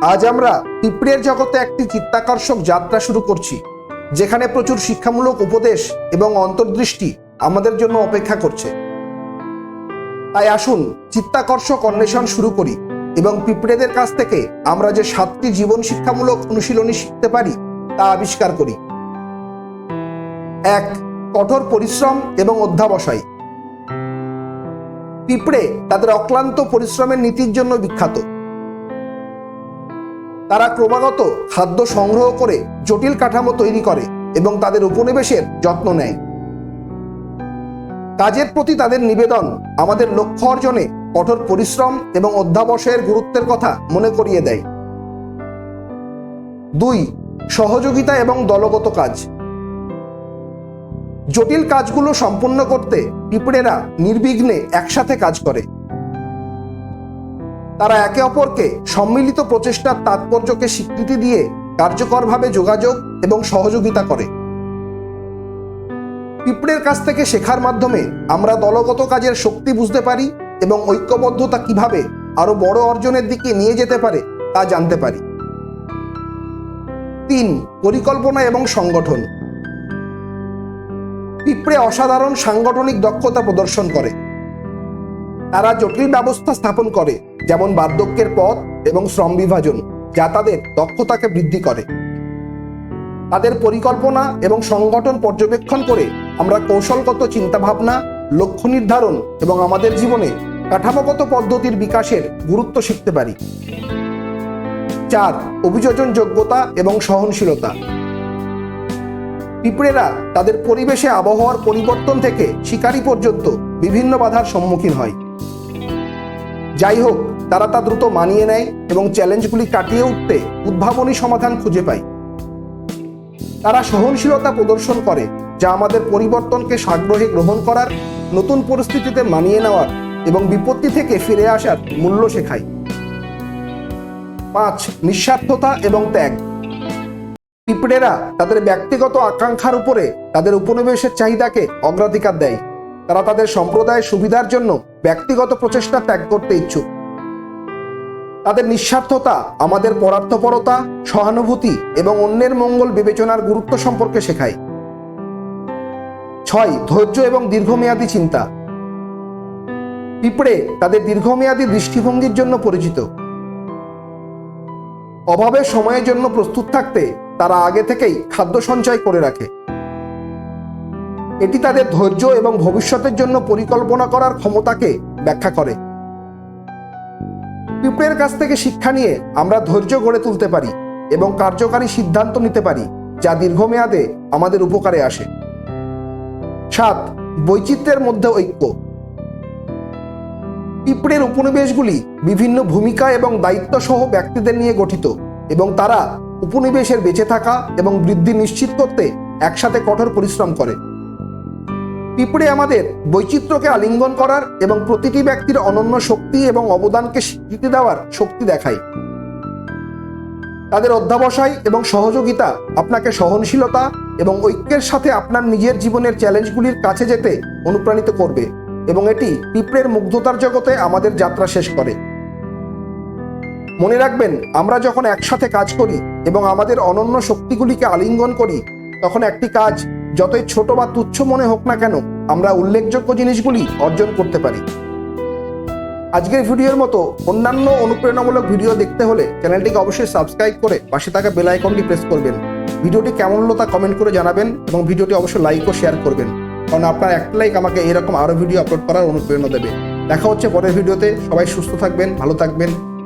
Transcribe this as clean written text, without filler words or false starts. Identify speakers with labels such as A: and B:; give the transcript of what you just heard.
A: আজ আমরা পিঁপড়ের জগতে একটি চিত্তাকর্ষক যাত্রা শুরু করছি, যেখানে প্রচুর শিক্ষামূলক উপদেশ এবং অন্তর্দৃষ্টি আমাদের জন্য অপেক্ষা করছে। তাই আসুন চিত্তাকর্ষক অন্বেষণ শুরু করি এবং পিঁপড়েদের কাছ থেকে আমরা যে 7টি জীবন শিক্ষামূলক অনুশীলনী শিখতে পারি তা আবিষ্কার করি। 1. কঠোর পরিশ্রম এবং অধ্যবসায়। পিঁপড়ে তাদের অক্লান্ত পরিশ্রমের নীতির জন্য বিখ্যাত। তারা ক্রমাগত খাদ্য সংগ্রহ করে জটিল কাঠামো তৈরি করে এবং তাদের উপনিবেশের যত্ন নেয়। কাজের প্রতি তাদের নিবেদন আমাদের লক্ষ্য অর্জনে কঠোর পরিশ্রম এবং অধ্যবসায়ের গুরুত্বের কথা মনে করিয়ে দেয়। 2. সহযোগিতা এবং দলগত কাজ। জটিল কাজগুলো সম্পূর্ণ করতে পিঁপড়েরা নির্বিঘ্নে একসাথে কাজ করে। তারা একে অপরকে সম্মিলিত প্রচেষ্টার তাৎপর্যকে স্বীকৃতি দিয়ে কার্যকরভাবে যোগাযোগ এবং সহযোগিতা করে। পিঁপড়ের কাছ থেকে শেখার মাধ্যমে আমরা দলগত কাজের শক্তি বুঝতে পারি এবং ঐক্যবদ্ধতা কিভাবে আরো বড় অর্জনের দিকে নিয়ে যেতে পারে তা জানতে পারি। 3. পরিকল্পনা এবং সংগঠন। পিঁপড়ে অসাধারণ সাংগঠনিক দক্ষতা প্রদর্শন করে। তারা জটিল ব্যবস্থা স্থাপন করে, যেমন বার্ধক্যের পথ এবং শ্রম বিভাজন, যা তাদের দক্ষতাকে বৃদ্ধি করে। তাদের পরিকল্পনা এবং সংগঠন পর্যবেক্ষণ করে আমরা কৌশলগত চিন্তাভাবনা, লক্ষ্য নির্ধারণ এবং আমাদের জীবনে কাঠামোগত পদ্ধতির বিকাশের গুরুত্ব শিখতে পারি। 4. অভিযোজন যোগ্যতা এবং সহনশীলতা। পিঁপড়েরা তাদের পরিবেশে আবহাওয়ার পরিবর্তন থেকে শিকারি পর্যন্ত বিভিন্ন বাধার সম্মুখীন হয়। যাই হোক, তারা তা দ্রুত মানিয়ে নেয় এবং চ্যালেঞ্জগুলি কাটিয়ে উঠতে উদ্ভাবনী সমাধান খুঁজে পায়। তারা সহনশীলতা প্রদর্শন করে, যা আমাদের পরিবর্তনকে সাগ্রহে গ্রহণ করার, নতুন পরিস্থিতিতে মানিয়ে নেওয়ার এবং বিপত্তি থেকে ফিরে আসার মূল্য শেখায়। 5. নিঃস্বার্থতা এবং ত্যাগ। পিঁপড়েরা তাদের ব্যক্তিগত আকাঙ্ক্ষার উপরে তাদের উপনিবেশের চাহিদাকে অগ্রাধিকার দেয়। তারা তাদের সম্প্রদায়ের সুবিধার জন্য ব্যক্তিগত প্রচেষ্টা ত্যাগ করতে ইচ্ছুক। তাদের নিঃস্বার্থতা আমাদের পরার্থপরতা, সহানুভূতি এবং অন্যের মঙ্গল বিবেচনার গুরুত্ব সম্পর্কে শেখায়। 6. ধৈর্য এবং দীর্ঘমেয়াদী চিন্তা। পিঁপড়ে তাদের দীর্ঘমেয়াদী দৃষ্টিভঙ্গির জন্য পরিচিত। অভাবের সময়ের জন্য প্রস্তুত থাকতে তারা আগে থেকেই খাদ্য সঞ্চয় করে রাখে। এটি তাদের ধৈর্য এবং ভবিষ্যতের জন্য পরিকল্পনা করার ক্ষমতাকে ব্যাখ্যা করে। পিঁপড়ের কাছ থেকে শিক্ষা নিয়ে আমরা ধৈর্য গড়ে তুলতে পারি এবং কার্যকারী সিদ্ধান্ত নিতে পারি, যা দীর্ঘমেয়াদে আমাদের উপকারে আসে। 7. বৈচিত্র্যের মধ্যে ঐক্য। পিঁপড়ের উপনিবেশগুলি বিভিন্ন ভূমিকা এবং দায়িত্ব সহ ব্যক্তিদের নিয়ে গঠিত এবং তারা উপনিবেশের বেঁচে থাকা এবং বৃদ্ধি নিশ্চিত করতে একসাথে কঠোর পরিশ্রম করে। পিঁপড়ে আমাদের বৈচিত্র্যকে আলিঙ্গন করার এবং প্রতিটি ব্যক্তির অনন্য শক্তি এবং অবদানকে স্বীকৃতি দেওয়ার শক্তি দেখায়। তাদের অধ্যবসায় এবং সহযোগিতা আপনাকে সহনশীলতা এবং ঐক্যের সাথে আপনার নিজের জীবনের চ্যালেঞ্জগুলির কাছে যেতে অনুপ্রাণিত করবে এবং এটি পিঁপড়ের মুগ্ধতার জগতে আমাদের যাত্রা শেষ করে। মনে রাখবেন, আমরা যখন একসাথে কাজ করি এবং আমাদের অনন্য শক্তিগুলিকে আলিঙ্গন করি, তখন একটি কাজ যতই ছোট বা তুচ্ছ মনে হোক না কেন, আমরা উল্লেখযোগ্য জিনিসগুলি অর্জন করতে পারি। আজকের ভিডিওর মতো অন্যান্য অনুপ্রেরণামূলক ভিডিও দেখতে হলে চ্যানেলটিকে অবশ্যই সাবস্ক্রাইব করে পাশে থাকা বেল আইকনটি প্রেস করবেন। ভিডিওটি কেমন হলো তা কমেন্ট করে জানাবেন এবং ভিডিওটি অবশ্যই লাইক ও শেয়ার করবেন, কারণ আপনার একটা লাইক আমাকে এরকম আরও ভিডিও আপলোড করার অনুপ্রেরণা দেবে। দেখা হচ্ছে পরের ভিডিওতে। সবাই সুস্থ থাকবেন, ভালো থাকবেন।